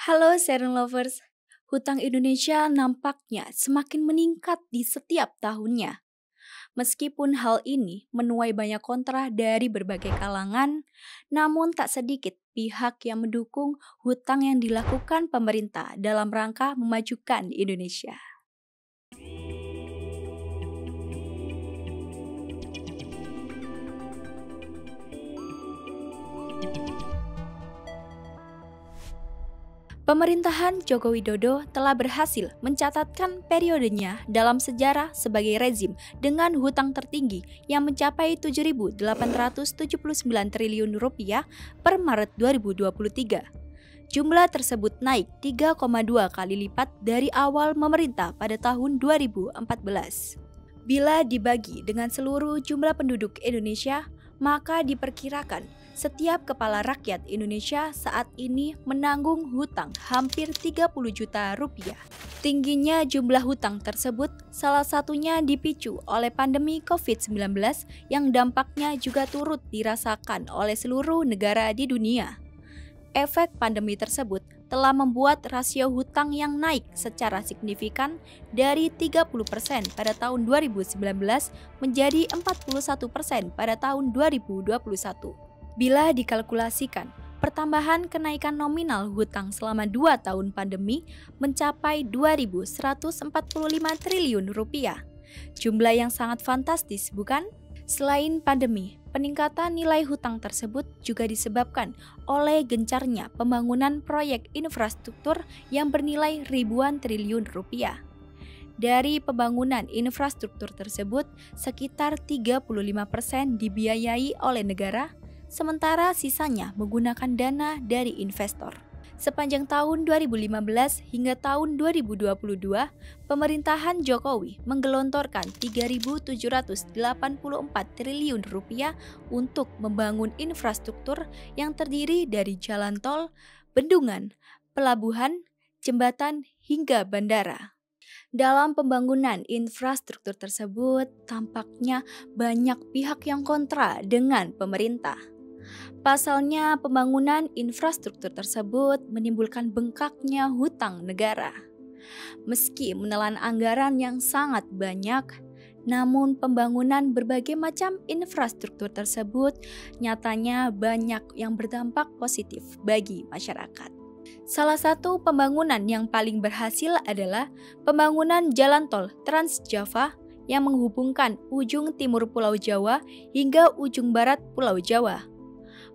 Halo sharing lovers, hutang Indonesia nampaknya semakin meningkat di setiap tahunnya. Meskipun hal ini menuai banyak kontra dari berbagai kalangan, namun tak sedikit pihak yang mendukung hutang yang dilakukan pemerintah dalam rangka memajukan Indonesia. Pemerintahan Joko Widodo telah berhasil mencatatkan periodenya dalam sejarah sebagai rezim dengan hutang tertinggi yang mencapai 7.879 triliun rupiah per Maret 2023. Jumlah tersebut naik 3,2 kali lipat dari awal memerintah pada tahun 2014. Bila dibagi dengan seluruh jumlah penduduk Indonesia, maka diperkirakan setiap kepala rakyat Indonesia saat ini menanggung hutang hampir 30 juta rupiah. Tingginya jumlah hutang tersebut salah satunya dipicu oleh pandemi COVID-19 yang dampaknya juga turut dirasakan oleh seluruh negara di dunia. Efek pandemi tersebut telah membuat rasio hutang yang naik secara signifikan dari 30% pada tahun 2019 menjadi 41% pada tahun 2021. Bila dikalkulasikan, pertambahan kenaikan nominal hutang selama 2 tahun pandemi mencapai 2.145 triliun rupiah. Jumlah yang sangat fantastis, bukan? Selain pandemi, peningkatan nilai hutang tersebut juga disebabkan oleh gencarnya pembangunan proyek infrastruktur yang bernilai ribuan triliun rupiah. Dari pembangunan infrastruktur tersebut, sekitar 35% dibiayai oleh negara, sementara sisanya menggunakan dana dari investor. Sepanjang tahun 2015 hingga tahun 2022, pemerintahan Jokowi menggelontorkan 3.784 triliun rupiah untuk membangun infrastruktur yang terdiri dari jalan tol, bendungan, pelabuhan, jembatan, hingga bandara. Dalam pembangunan infrastruktur tersebut, tampaknya banyak pihak yang kontra dengan pemerintah. Pasalnya, pembangunan infrastruktur tersebut menimbulkan bengkaknya hutang negara. Meski menelan anggaran yang sangat banyak, namun pembangunan berbagai macam infrastruktur tersebut nyatanya banyak yang berdampak positif bagi masyarakat. Salah satu pembangunan yang paling berhasil adalah pembangunan jalan tol Trans Java yang menghubungkan ujung timur Pulau Jawa hingga ujung barat Pulau Jawa.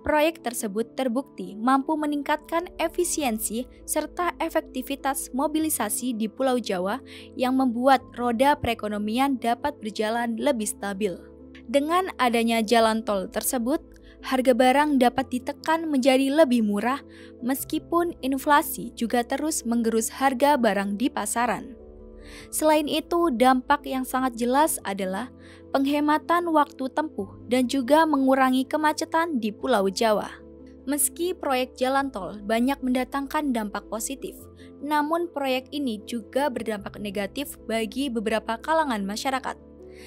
Proyek tersebut terbukti mampu meningkatkan efisiensi serta efektivitas mobilisasi di Pulau Jawa yang membuat roda perekonomian dapat berjalan lebih stabil. Dengan adanya jalan tol tersebut, harga barang dapat ditekan menjadi lebih murah meskipun inflasi juga terus menggerus harga barang di pasaran. Selain itu, dampak yang sangat jelas adalah penghematan waktu tempuh dan juga mengurangi kemacetan di Pulau Jawa. Meski proyek jalan tol banyak mendatangkan dampak positif, namun proyek ini juga berdampak negatif bagi beberapa kalangan masyarakat.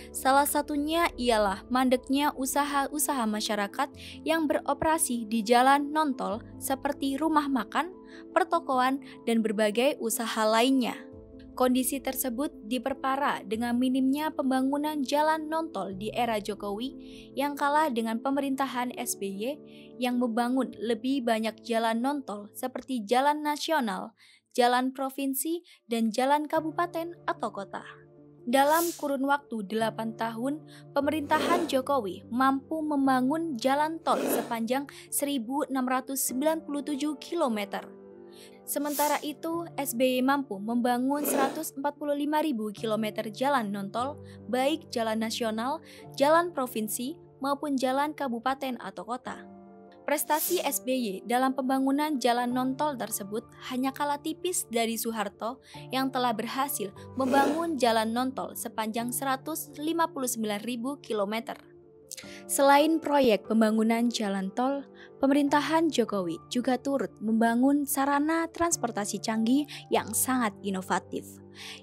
Salah satunya ialah mandeknya usaha-usaha masyarakat yang beroperasi di jalan non-tol seperti rumah makan, pertokoan, dan berbagai usaha lainnya. Kondisi tersebut diperparah dengan minimnya pembangunan jalan non-tol di era Jokowi yang kalah dengan pemerintahan SBY yang membangun lebih banyak jalan non-tol seperti jalan nasional, jalan provinsi, dan jalan kabupaten atau kota. Dalam kurun waktu 8 tahun, pemerintahan Jokowi mampu membangun jalan tol sepanjang 1.697 km. Sementara itu, SBY mampu membangun 145.000 km jalan non-tol, baik jalan nasional, jalan provinsi, maupun jalan kabupaten atau kota. Prestasi SBY dalam pembangunan jalan non-tol tersebut hanya kalah tipis dari Soeharto yang telah berhasil membangun jalan non-tol sepanjang 159.000 km. Selain proyek pembangunan jalan tol, pemerintahan Jokowi juga turut membangun sarana transportasi canggih yang sangat inovatif,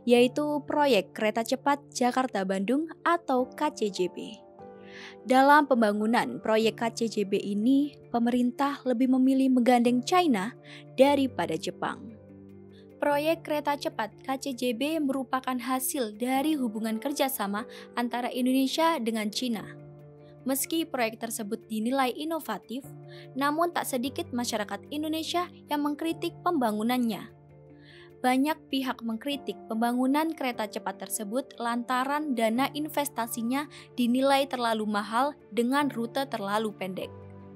yaitu proyek kereta cepat Jakarta-Bandung atau KCJB. Dalam pembangunan proyek KCJB ini, pemerintah lebih memilih menggandeng China daripada Jepang. Proyek kereta cepat KCJB merupakan hasil dari hubungan kerjasama antara Indonesia dengan China. Meski proyek tersebut dinilai inovatif, namun tak sedikit masyarakat Indonesia yang mengkritik pembangunannya. Banyak pihak mengkritik pembangunan kereta cepat tersebut lantaran dana investasinya dinilai terlalu mahal dengan rute terlalu pendek.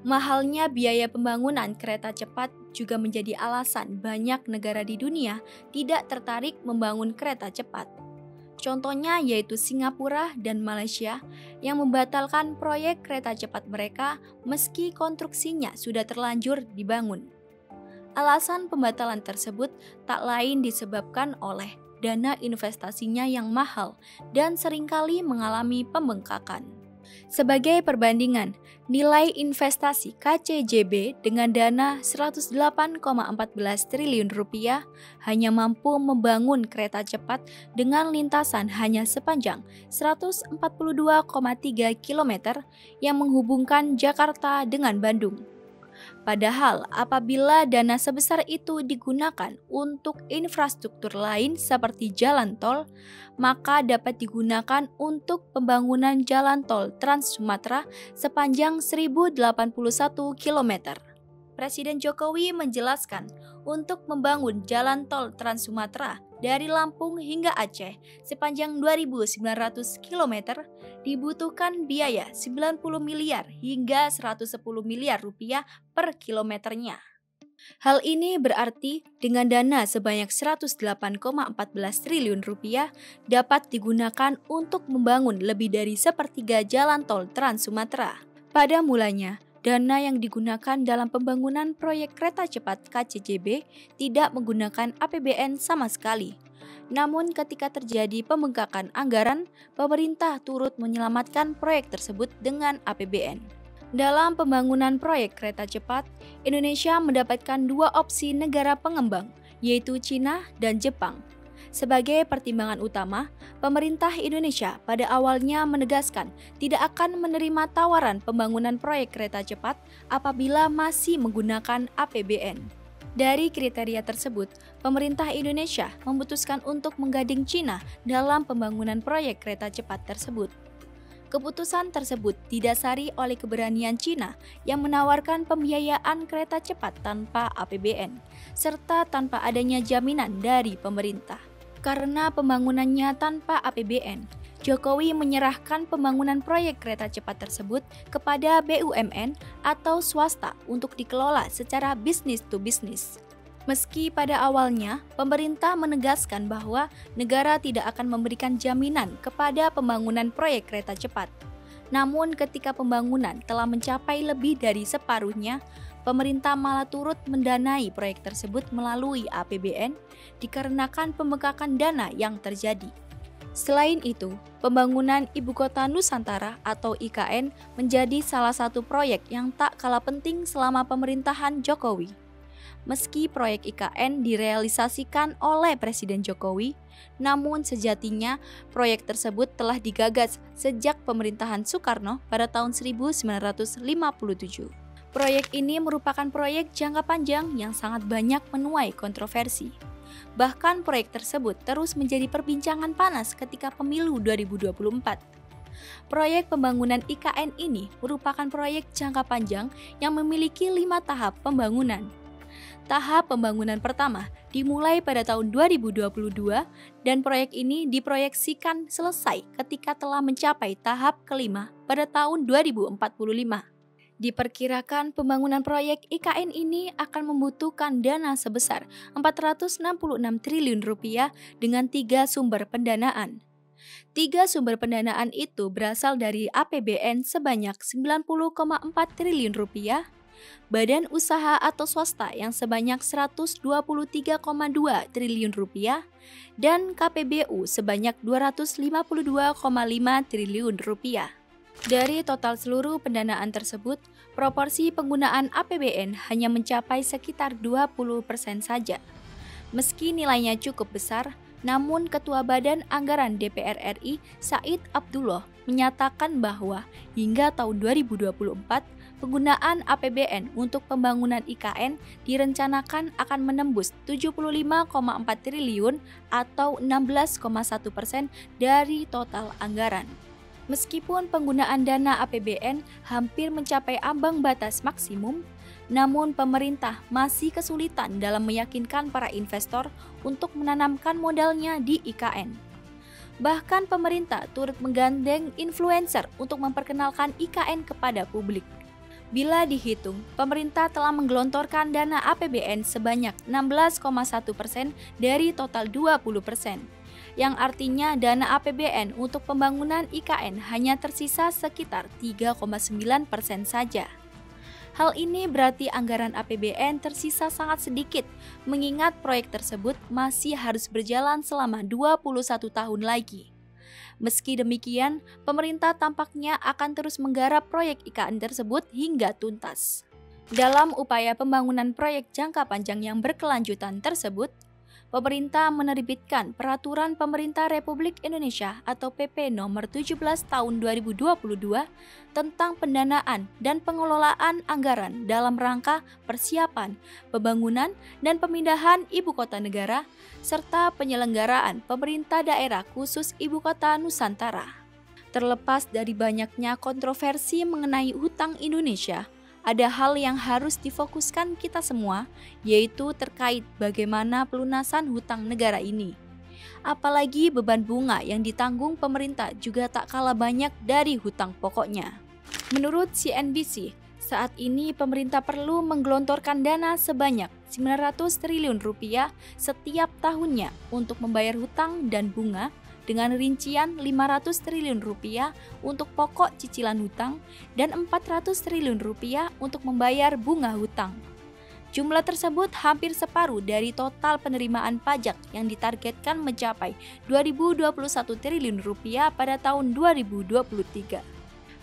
Mahalnya biaya pembangunan kereta cepat juga menjadi alasan banyak negara di dunia tidak tertarik membangun kereta cepat. Contohnya yaitu Singapura dan Malaysia yang membatalkan proyek kereta cepat mereka meski konstruksinya sudah terlanjur dibangun. Alasan pembatalan tersebut tak lain disebabkan oleh dana investasinya yang mahal dan seringkali mengalami pembengkakan. Sebagai perbandingan, nilai investasi KCJB dengan dana 108,14 triliun rupiah hanya mampu membangun kereta cepat dengan lintasan hanya sepanjang 142,3 km yang menghubungkan Jakarta dengan Bandung. Padahal apabila dana sebesar itu digunakan untuk infrastruktur lain seperti jalan tol, maka dapat digunakan untuk pembangunan jalan tol Trans Sumatera sepanjang 1081 km. Presiden Jokowi menjelaskan untuk membangun jalan tol Trans Sumatera dari Lampung hingga Aceh sepanjang 2.900 km dibutuhkan biaya 90 miliar hingga 110 miliar rupiah per kilometernya. Hal ini berarti dengan dana sebanyak 108,14 triliun rupiah dapat digunakan untuk membangun lebih dari sepertiga jalan tol Trans Sumatera. Pada mulanya, dana yang digunakan dalam pembangunan proyek kereta cepat KCJB tidak menggunakan APBN sama sekali. Namun ketika terjadi pembengkakan anggaran, pemerintah turut menyelamatkan proyek tersebut dengan APBN. Dalam pembangunan proyek kereta cepat, Indonesia mendapatkan dua opsi negara pengembang, yaitu China dan Jepang. Sebagai pertimbangan utama, pemerintah Indonesia pada awalnya menegaskan tidak akan menerima tawaran pembangunan proyek kereta cepat apabila masih menggunakan APBN. Dari kriteria tersebut, pemerintah Indonesia memutuskan untuk menggandeng China dalam pembangunan proyek kereta cepat tersebut. Keputusan tersebut didasari oleh keberanian China yang menawarkan pembiayaan kereta cepat tanpa APBN, serta tanpa adanya jaminan dari pemerintah. Karena pembangunannya tanpa APBN, Jokowi menyerahkan pembangunan proyek kereta cepat tersebut kepada BUMN atau swasta untuk dikelola secara bisnis to bisnis. Meski pada awalnya pemerintah menegaskan bahwa negara tidak akan memberikan jaminan kepada pembangunan proyek kereta cepat. Namun ketika pembangunan telah mencapai lebih dari separuhnya, pemerintah malah turut mendanai proyek tersebut melalui APBN dikarenakan pembengkakan dana yang terjadi. Selain itu, pembangunan Ibu Kota Nusantara atau IKN menjadi salah satu proyek yang tak kalah penting selama pemerintahan Jokowi. Meski proyek IKN direalisasikan oleh Presiden Jokowi, namun sejatinya proyek tersebut telah digagas sejak pemerintahan Soekarno pada tahun 1957. Proyek ini merupakan proyek jangka panjang yang sangat banyak menuai kontroversi. Bahkan proyek tersebut terus menjadi perbincangan panas ketika pemilu 2024. Proyek pembangunan IKN ini merupakan proyek jangka panjang yang memiliki 5 tahap pembangunan. Tahap pembangunan pertama dimulai pada tahun 2022 dan proyek ini diproyeksikan selesai ketika telah mencapai tahap kelima pada tahun 2045. Diperkirakan pembangunan proyek IKN ini akan membutuhkan dana sebesar 466 triliun rupiah dengan 3 sumber pendanaan. 3 sumber pendanaan itu berasal dari APBN sebanyak 90,4 triliun rupiah, badan usaha atau swasta yang sebanyak 123,2 triliun rupiah, dan KPBU sebanyak 252,5 triliun rupiah. Dari total seluruh pendanaan tersebut, proporsi penggunaan APBN hanya mencapai sekitar 20% saja. Meski nilainya cukup besar, namun Ketua Badan Anggaran DPR RI, Said Abdullah, menyatakan bahwa hingga tahun 2024, penggunaan APBN untuk pembangunan IKN direncanakan akan menembus 75,4 triliun atau 16,1% dari total anggaran. Meskipun penggunaan dana APBN hampir mencapai ambang batas maksimum, namun pemerintah masih kesulitan dalam meyakinkan para investor untuk menanamkan modalnya di IKN. Bahkan pemerintah turut menggandeng influencer untuk memperkenalkan IKN kepada publik. Bila dihitung, pemerintah telah menggelontorkan dana APBN sebanyak 16,1% dari total 20%, yang artinya dana APBN untuk pembangunan IKN hanya tersisa sekitar 3,9% saja. Hal ini berarti anggaran APBN tersisa sangat sedikit, mengingat proyek tersebut masih harus berjalan selama 21 tahun lagi. Meski demikian, pemerintah tampaknya akan terus menggarap proyek IKN tersebut hingga tuntas. Dalam upaya pembangunan proyek jangka panjang yang berkelanjutan tersebut, pemerintah menerbitkan Peraturan Pemerintah Republik Indonesia atau PP Nomor 17 Tahun 2022 tentang pendanaan dan pengelolaan anggaran dalam rangka persiapan, pembangunan, dan pemindahan ibu kota negara, serta penyelenggaraan pemerintah daerah khusus ibu kota Nusantara. Terlepas dari banyaknya kontroversi mengenai hutang Indonesia, ada hal yang harus difokuskan kita semua, yaitu terkait bagaimana pelunasan hutang negara ini. Apalagi beban bunga yang ditanggung pemerintah juga tak kalah banyak dari hutang pokoknya. Menurut CNBC, saat ini pemerintah perlu menggelontorkan dana sebanyak 900 triliun rupiah setiap tahunnya untuk membayar hutang dan bunga, dengan rincian 500 triliun rupiah untuk pokok cicilan hutang dan 400 triliun rupiah untuk membayar bunga hutang. Jumlah tersebut hampir separuh dari total penerimaan pajak yang ditargetkan mencapai 2021 triliun rupiah pada tahun 2023.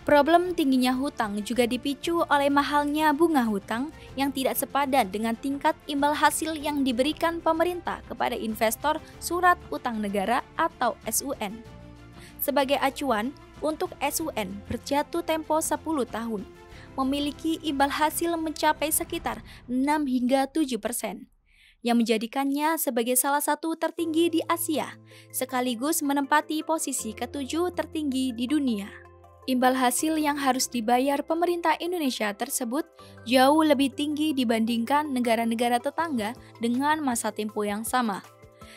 Problem tingginya hutang juga dipicu oleh mahalnya bunga hutang yang tidak sepadan dengan tingkat imbal hasil yang diberikan pemerintah kepada investor surat utang negara atau SUN. Sebagai acuan, untuk SUN berjatuh tempo 10 tahun, memiliki imbal hasil mencapai sekitar 6 hingga 7%, yang menjadikannya sebagai salah satu tertinggi di Asia, sekaligus menempati posisi ke-7 tertinggi di dunia. Imbal hasil yang harus dibayar pemerintah Indonesia tersebut jauh lebih tinggi dibandingkan negara-negara tetangga dengan masa tempo yang sama,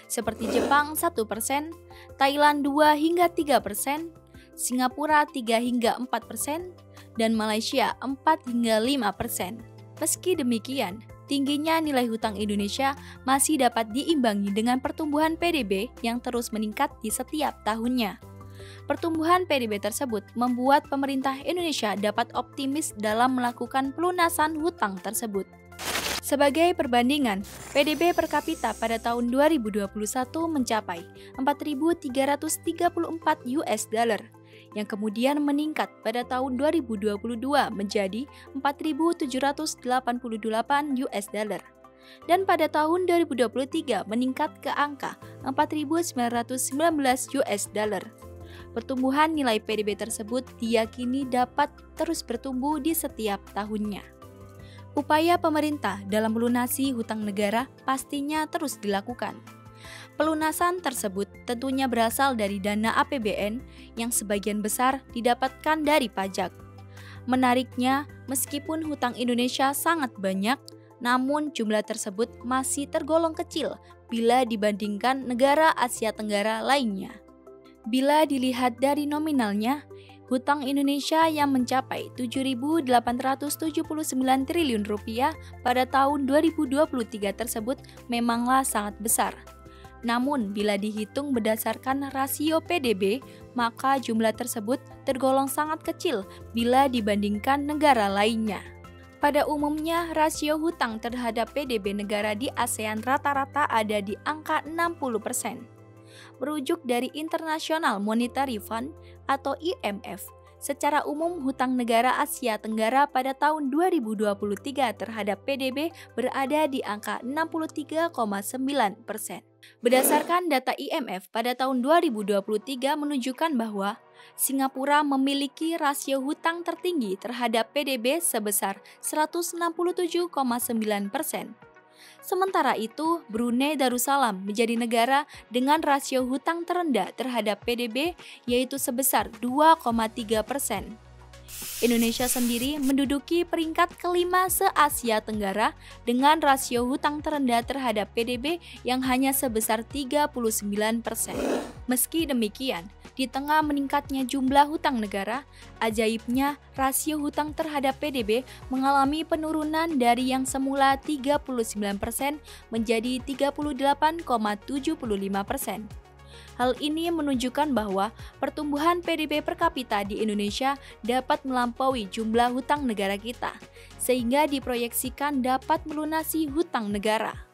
seperti Jepang 1%, Thailand 2 hingga 3%, Singapura 3 hingga 4%, dan Malaysia 4 hingga 5%. Meski demikian, tingginya nilai hutang Indonesia masih dapat diimbangi dengan pertumbuhan PDB yang terus meningkat di setiap tahunnya. Pertumbuhan PDB tersebut membuat pemerintah Indonesia dapat optimis dalam melakukan pelunasan hutang tersebut. Sebagai perbandingan, PDB per kapita pada tahun 2021 mencapai 4.334 US dollar, yang kemudian meningkat pada tahun 2022 menjadi 4.788 US dollar. Dan pada tahun 2023 meningkat ke angka 4.919 US dollar. Pertumbuhan nilai PDB tersebut diyakini dapat terus bertumbuh di setiap tahunnya. Upaya pemerintah dalam melunasi hutang negara pastinya terus dilakukan. Pelunasan tersebut tentunya berasal dari dana APBN yang sebagian besar didapatkan dari pajak. Menariknya, meskipun hutang Indonesia sangat banyak, namun jumlah tersebut masih tergolong kecil bila dibandingkan negara Asia Tenggara lainnya. Bila dilihat dari nominalnya, hutang Indonesia yang mencapai 7.879 triliun rupiah pada tahun 2023 tersebut memanglah sangat besar. Namun bila dihitung berdasarkan rasio PDB, maka jumlah tersebut tergolong sangat kecil bila dibandingkan negara lainnya. Pada umumnya, rasio hutang terhadap PDB negara di ASEAN rata-rata ada di angka 60%. Merujuk dari International Monetary Fund atau IMF, Secara umum, hutang negara Asia Tenggara pada tahun 2023 terhadap PDB berada di angka 63,9%. Berdasarkan data IMF pada tahun 2023 menunjukkan bahwa Singapura memiliki rasio hutang tertinggi terhadap PDB sebesar 167,9%. Sementara itu, Brunei Darussalam menjadi negara dengan rasio hutang terendah terhadap PDB yaitu sebesar 2,3%. Indonesia sendiri menduduki peringkat kelima se-Asia Tenggara dengan rasio hutang terendah terhadap PDB yang hanya sebesar 39%. Meski demikian, di tengah meningkatnya jumlah hutang negara, ajaibnya rasio hutang terhadap PDB mengalami penurunan dari yang semula 39% menjadi 38,75%. Hal ini menunjukkan bahwa pertumbuhan PDB per kapita di Indonesia dapat melampaui jumlah hutang negara kita, sehingga diproyeksikan dapat melunasi hutang negara.